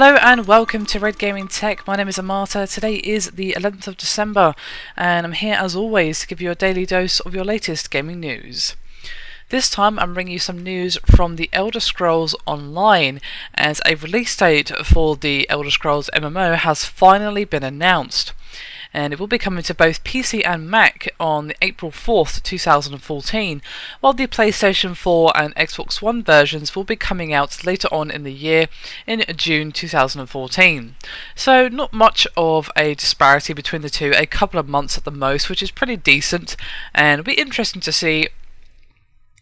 Hello and welcome to Red Gaming Tech. My name is Amata. Today is the 11th of December and I'm here as always to give you a daily dose of your latest gaming news. This time I'm bringing you some news from the Elder Scrolls Online, as a release date for the Elder Scrolls MMO has finally been announced. And it will be coming to both PC and Mac on April 4th, 2014, while the PlayStation 4 and Xbox One versions will be coming out later on in the year in June 2014. So not much of a disparity between the two, a couple of months at the most, which is pretty decent, and it'll be interesting to see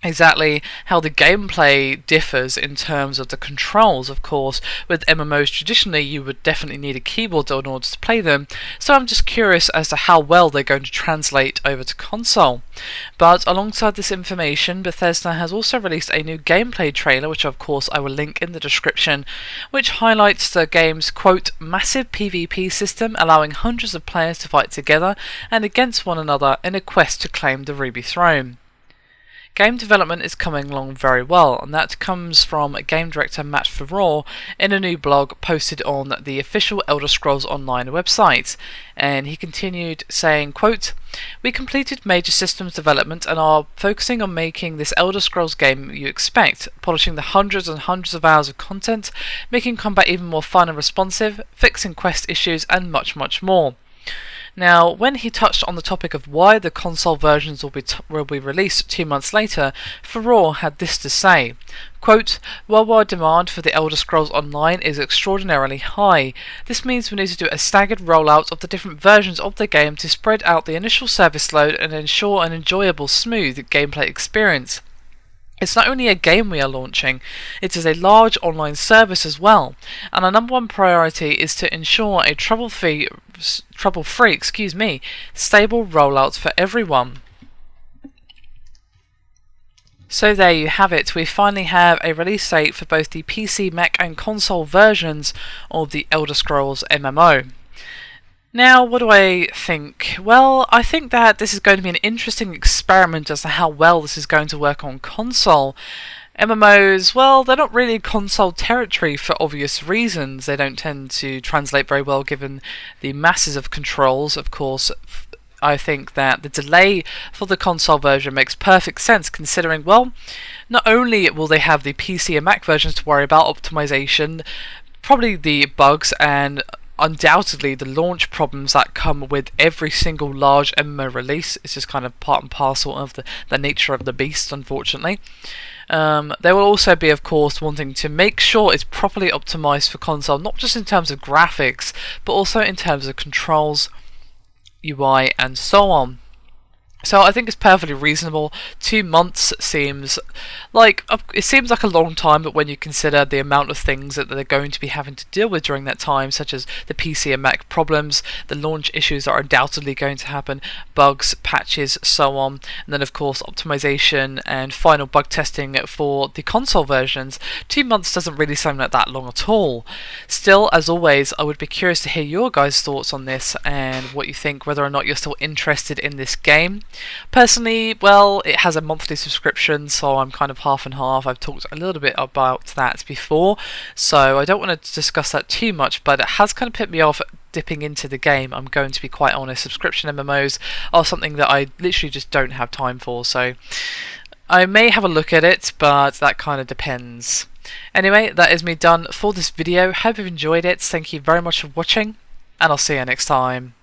exactly how the gameplay differs in terms of the controls. Of course, with MMOs traditionally you would definitely need a keyboard in order to play them, so I'm just curious as to how well they're going to translate over to console. But alongside this information, Bethesda has also released a new gameplay trailer, which of course I will link in the description, which highlights the game's quote massive PvP system, allowing hundreds of players to fight together and against one another in a quest to claim the Ruby Throne. Game development is coming along very well, and that comes from game director Matt Ferror in a new blog posted on the official Elder Scrolls Online website. And he continued saying, quote, "We completed major systems development and are focusing on making this Elder Scrolls game you expect, polishing the hundreds and hundreds of hours of content, making combat even more fun and responsive, fixing quest issues, and much, much more." Now, when he touched on the topic of why the console versions will be released 2 months later, Ferror had this to say, quote, "Worldwide demand for the Elder Scrolls Online is extraordinarily high. This means we need to do a staggered rollout of the different versions of the game to spread out the initial service load and ensure an enjoyable, smooth gameplay experience. It's not only a game we are launching, it is a large online service as well, and our number one priority is to ensure a trouble-free, stable rollout for everyone." So there you have it, we finally have a release date for both the PC, Mac and console versions of the Elder Scrolls MMO. Now, what do I think? Well, I think that this is going to be an interesting experiment as to how well this is going to work on console. MMOs, well, they're not really console territory for obvious reasons. They don't tend to translate very well given the masses of controls. Of course, I think that the delay for the console version makes perfect sense, considering, well, not only will they have the PC and Mac versions to worry about optimization, probably the bugs and undoubtedly the launch problems that come with every single large MMO release. It's just kind of part and parcel of the nature of the beast, unfortunately. They will also be, of course, wanting to make sure it's properly optimized for console, not just in terms of graphics, but also in terms of controls, UI, and so on. So I think it's perfectly reasonable. 2 months seems like a long time, but when you consider the amount of things that they're going to be having to deal with during that time, such as the PC and Mac problems, the launch issues that are undoubtedly going to happen, bugs, patches, so on, and then of course optimization and final bug testing for the console versions, 2 months doesn't really sound like that long at all. Still, as always, I would be curious to hear your guys' thoughts on this and what you think, whether or not you're still interested in this game. Personally, well, it has a monthly subscription, so I'm kind of half and half. I've talked a little bit about that before, so I don't want to discuss that too much, but it has kind of put me off dipping into the game. I'm going to be quite honest. Subscription MMOs are something that I literally just don't have time for, so I may have a look at it, but that kind of depends. Anyway, that is me done for this video. Hope you've enjoyed it. Thank you very much for watching, and I'll see you next time.